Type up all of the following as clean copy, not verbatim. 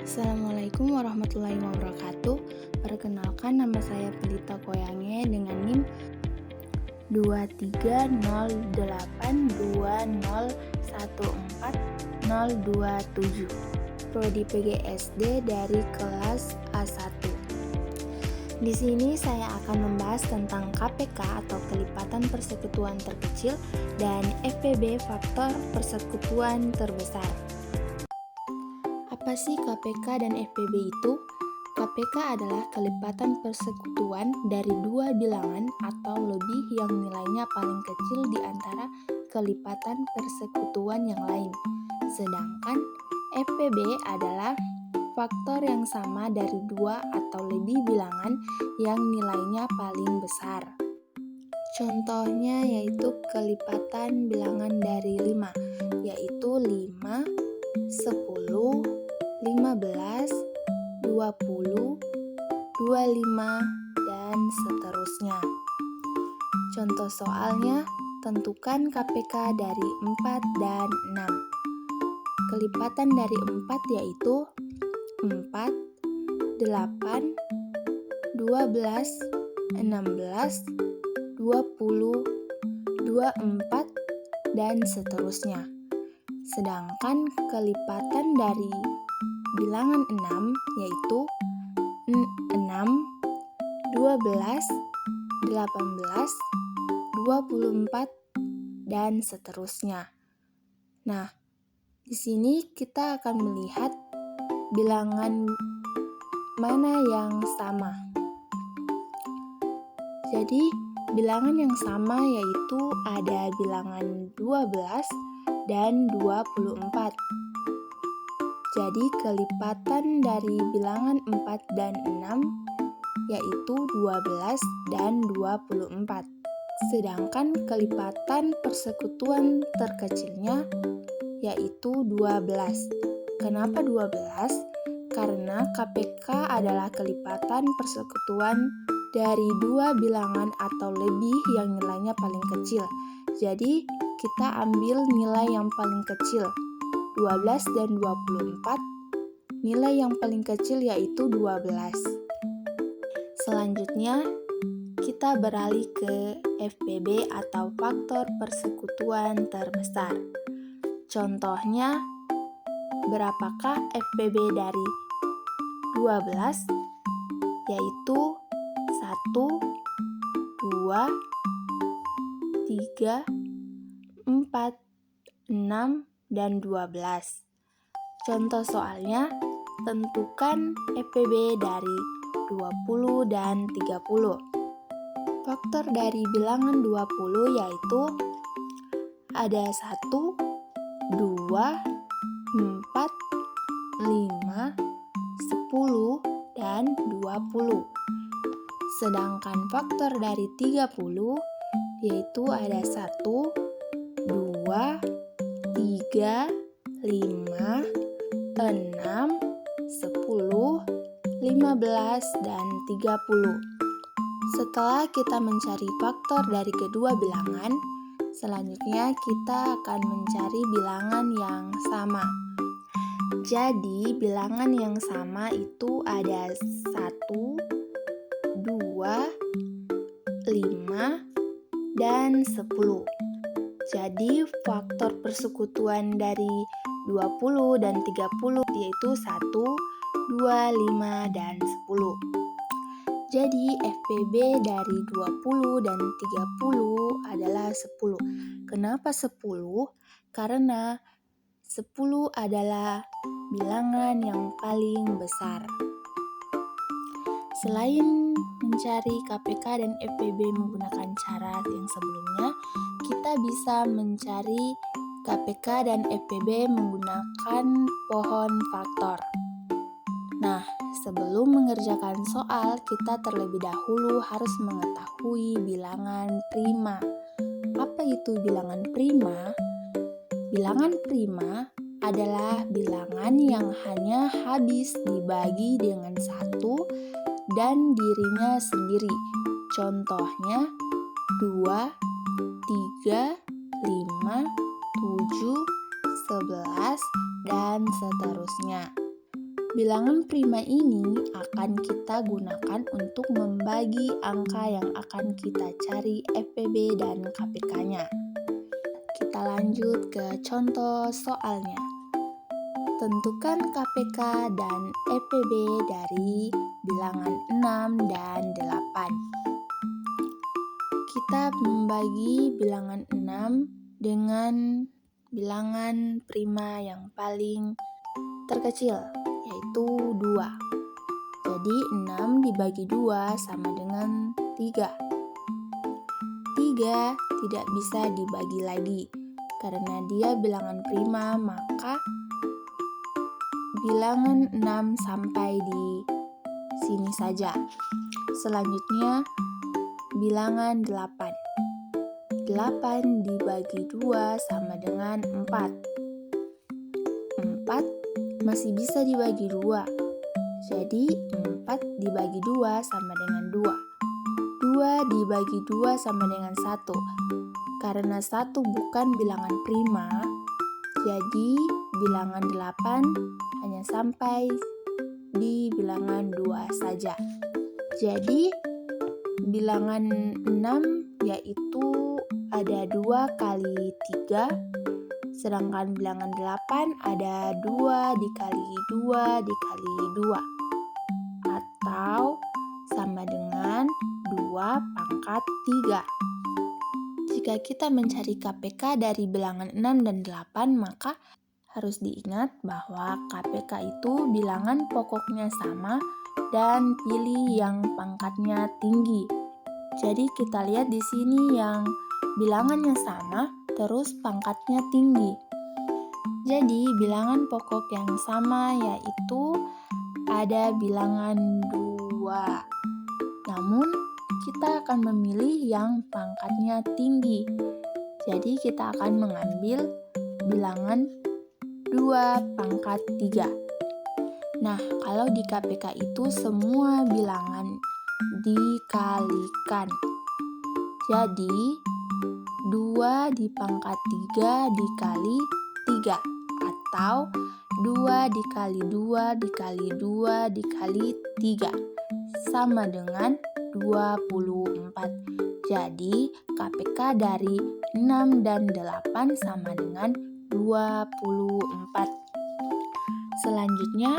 Assalamualaikum warahmatullahi wabarakatuh. Perkenalkan, nama saya Pelita Koyange dengan NIM 23082014027, Prodi PGSD dari kelas A1. Di sini saya akan membahas tentang KPK atau kelipatan persekutuan terkecil dan FPB faktor persekutuan terbesar. Apa sih KPK dan FPB itu? KPK adalah kelipatan persekutuan dari dua bilangan atau lebih yang nilainya paling kecil di antara kelipatan persekutuan yang lain. Sedangkan FPB adalah faktor yang sama dari dua atau lebih bilangan yang nilainya paling besar. Contohnya yaitu kelipatan bilangan dari 5, yaitu 5, 10, 15, 20, 25, dan seterusnya. Contoh soalnya, tentukan KPK dari 4 dan 6. Kelipatan dari 4 yaitu 4, 8, 12, 16, 20, 24, dan seterusnya. Sedangkan kelipatan dari bilangan 6 yaitu 6, 12, 18, 24, dan seterusnya. Nah, di sini kita akan melihat bilangan mana yang sama. Jadi, bilangan yang sama yaitu ada bilangan 12 dan 24. Jadi kelipatan dari bilangan 4 dan 6 yaitu 12 dan 24. Sedangkan kelipatan persekutuan terkecilnya yaitu 12. Kenapa 12? Karena KPK adalah kelipatan persekutuan dari dua bilangan atau lebih yang nilainya paling kecil. Jadi kita ambil nilai yang paling kecil, 12 dan 24, nilai yang paling kecil yaitu 12. Selanjutnya, kita beralih ke FPB atau faktor persekutuan terbesar. Contohnya, berapakah FPB dari 12? Yaitu 1, 2, 3, 4, 6, dan 12. Contoh soalnya, tentukan FPB dari 20 dan 30. Faktor dari bilangan 20 yaitu ada 1, 2, 4, 5, 10, dan 20. Sedangkan faktor dari 30 yaitu ada 1, 2, 3, 5, 6, 10, 15, dan 30. Setelah kita mencari faktor dari kedua bilangan, selanjutnya kita akan mencari bilangan yang sama. Jadi, bilangan yang sama itu ada 1, 2, 5, dan 10. Jadi faktor persekutuan dari 20 dan 30 yaitu 1, 2, 5, dan 10. Jadi FPB dari 20 dan 30 adalah 10. Kenapa 10? Karena 10 adalah bilangan yang paling besar. Selain mencari KPK dan FPB menggunakan cara yang sebelumnya, kita bisa mencari KPK dan FPB menggunakan pohon faktor. Nah, sebelum mengerjakan soal, kita terlebih dahulu harus mengetahui bilangan prima. Apa itu bilangan prima? Bilangan prima adalah bilangan yang hanya habis dibagi dengan satu dan dirinya sendiri. Contohnya 2, 3, 5, 7, 11, dan seterusnya. Bilangan prima ini akan kita gunakan untuk membagi angka yang akan kita cari FPB dan KPK-nya. Kita lanjut ke contoh soalnya. Tentukan KPK dan FPB dari bilangan 6 dan 8. Kita membagi bilangan 6 dengan bilangan prima yang paling terkecil, yaitu 2. Jadi 6 dibagi 2 sama dengan 3. 3 tidak bisa dibagi lagi. Karena dia bilangan prima, maka bilangan 6 sampai di sini saja. Selanjutnya bilangan 8. 8 dibagi 2 sama dengan 4. 4 masih bisa dibagi 2. Jadi 4 dibagi 2 sama dengan 2. 2 dibagi 2 sama dengan 1. Karena 1 bukan bilangan prima, jadi bilangan 8 hanya sampai di bilangan 2 saja. Jadi bilangan 6 yaitu ada 2 kali 3, sedangkan bilangan 8 ada 2 dikali 2 dikali 2, atau sama dengan 2 pangkat 3. Jika kita mencari KPK dari bilangan 6 dan 8, maka harus diingat bahwa KPK itu bilangan pokoknya sama dan pilih yang pangkatnya tinggi. Jadi kita lihat di sini yang bilangannya sama, terus pangkatnya tinggi. Jadi bilangan pokok yang sama yaitu ada bilangan 2. Namun kita akan memilih yang pangkatnya tinggi. Jadi kita akan mengambil bilangan 2 pangkat 3. Nah, kalau di KPK itu semua bilangan dikalikan. Jadi 2 di pangkat 3 dikali 3, atau 2 dikali 2 dikali 2 dikali 3 sama dengan 24. Jadi KPK dari 6 dan 8 sama dengan 24. Selanjutnya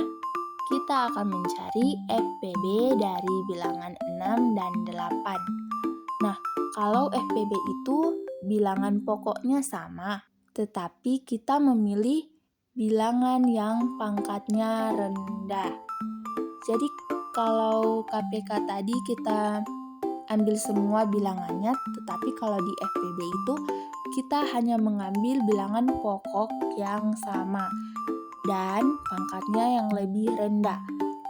kita akan mencari FPB dari bilangan 6 dan 8. Nah, kalau FPB itu bilangan pokoknya sama, tetapi kita memilih bilangan yang pangkatnya rendah. Jadi kalau KPK tadi kita ambil semua bilangannya, tetapi kalau di FPB itu kita hanya mengambil bilangan pokok yang sama dan pangkatnya yang lebih rendah.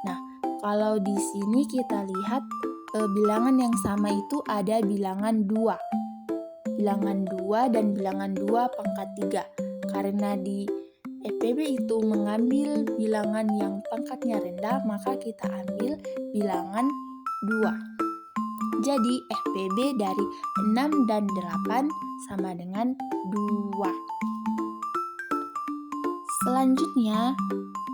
Nah, kalau di sini kita lihat bilangan yang sama itu ada bilangan 2. Bilangan 2 dan bilangan 2 pangkat 3. Karena di FPB itu mengambil bilangan yang pangkatnya rendah, maka kita ambil bilangan 2. Jadi FPB dari 6 dan 8 sama dengan 2. Selanjutnya,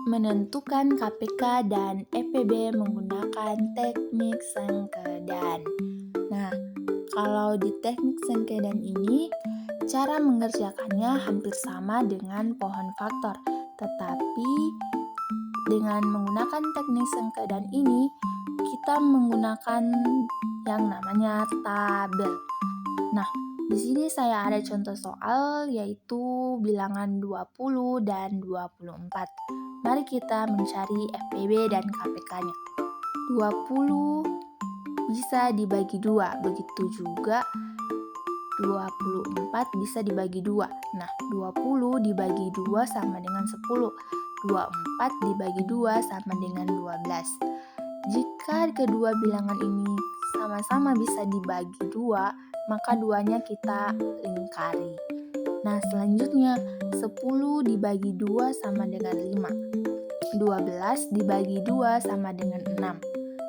menentukan KPK dan FPB menggunakan teknik sengkedan. Nah, kalau di teknik sengkedan ini, cara mengerjakannya hampir sama dengan pohon faktor, tetapi dengan menggunakan teknik sengkedan ini, kita menggunakan yang namanya tabel. Nah, di sini saya ada contoh soal yaitu bilangan 20 dan 24. Mari kita mencari FPB dan KPK-nya. 20 bisa dibagi 2, begitu juga 24 bisa dibagi 2. Nah, 20 dibagi 2 sama dengan 10. 24 dibagi 2 sama dengan 12. Jika kedua bilangan ini sama-sama bisa dibagi 2, maka duanya kita lingkari. Nah, selanjutnya 10 dibagi 2 sama dengan 5. 12 dibagi 2 sama dengan 6.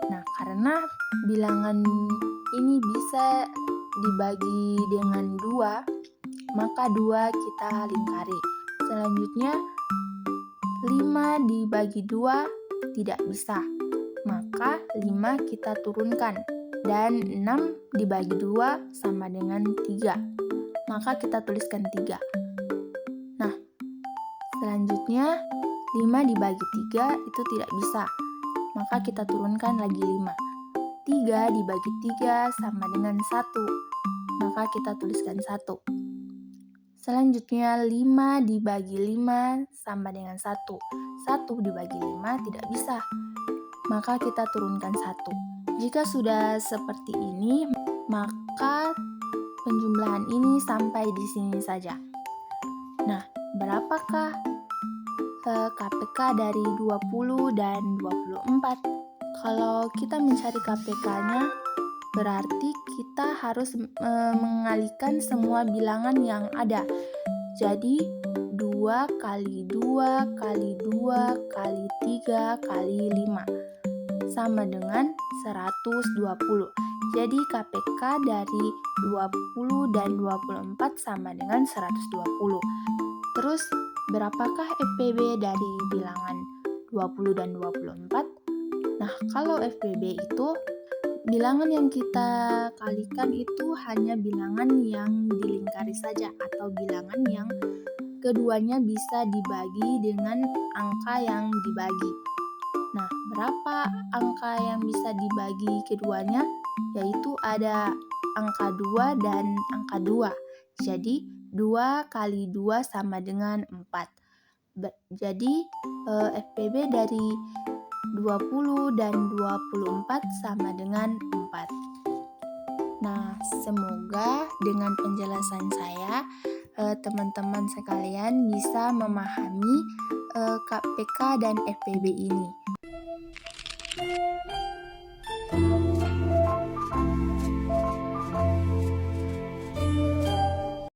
Nah, karena bilangan ini bisa dibagi dengan 2, maka 2 kita lingkari. Selanjutnya 5 dibagi 2 tidak bisa, maka 5 kita turunkan. Dan 6 dibagi 2 sama dengan 3, maka kita tuliskan 3. Nah, selanjutnya 5 dibagi 3 itu tidak bisa, maka kita turunkan lagi 5. 3 dibagi 3 sama dengan 1, maka kita tuliskan 1. Selanjutnya 5 dibagi 5 sama dengan 1. 1 dibagi 5 tidak bisa, maka kita turunkan 1. Jika sudah seperti ini, maka penjumlahan ini sampai di sini saja. Nah, berapakah KPK dari 20 dan 24? Kalau kita mencari KPK-nya, berarti kita harus mengalihkan semua bilangan yang ada. Jadi 2 kali 2 kali 2 kali 3 kali 5 sama dengan 120. Jadi KPK dari 20 dan 24 sama dengan 120. Terus berapakah FPB dari bilangan 20 dan 24? Nah, kalau FPB itu bilangan yang kita kalikan itu hanya bilangan yang dilingkari saja atau bilangan yang keduanya bisa dibagi dengan angka yang dibagi. Nah, berapa angka yang bisa dibagi keduanya? Yaitu ada angka 2 dan angka 2. Jadi 2 kali 2 sama dengan 4. Jadi FPB dari 20 dan 24 sama dengan 4. Nah, semoga dengan penjelasan saya teman-teman sekalian bisa memahami KPK dan FPB ini.